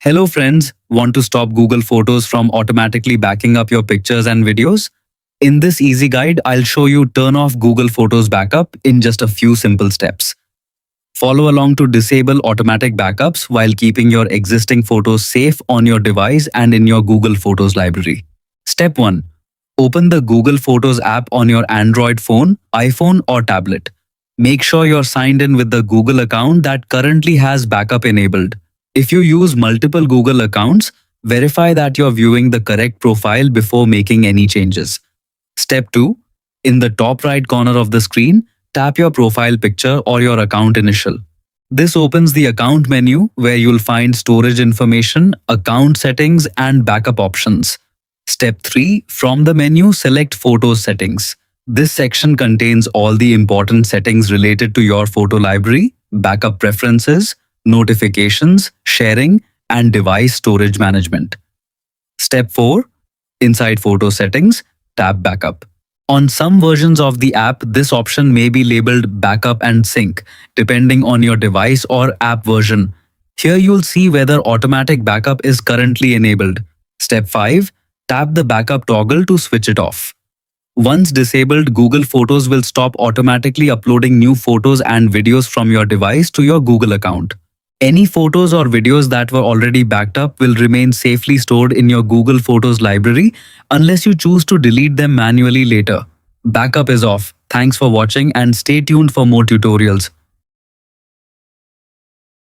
Hello friends, want to stop Google Photos from automatically backing up your pictures and videos? In this easy guide, I'll show you turn off Google Photos backup in just a few simple steps. Follow along to disable automatic backups while keeping your existing photos safe on your device and in your Google Photos library. Step 1. Open the Google Photos app on your Android phone, iPhone or tablet. Make sure you're signed in with the Google account that currently has backup enabled. If you use multiple Google accounts, verify that you're viewing the correct profile before making any changes. Step 2. In the top right corner of the screen, tap your profile picture or your account initial. This opens the account menu where you'll find storage information, account settings, and backup options. Step 3. From the menu, select Photos Settings. This section contains all the important settings related to your photo library, backup preferences, notifications, sharing, and device storage management. Step 4. Inside Photo Settings, tap Backup. On some versions of the app, this option may be labeled Backup and Sync, depending on your device or app version. Here you'll see whether automatic backup is currently enabled. Step 5. Tap the backup toggle to switch it off. Once disabled, Google Photos will stop automatically uploading new photos and videos from your device to your Google account. Any photos or videos that were already backed up will remain safely stored in your Google Photos library unless you choose to delete them manually later. Backup is off. Thanks for watching and stay tuned for more tutorials.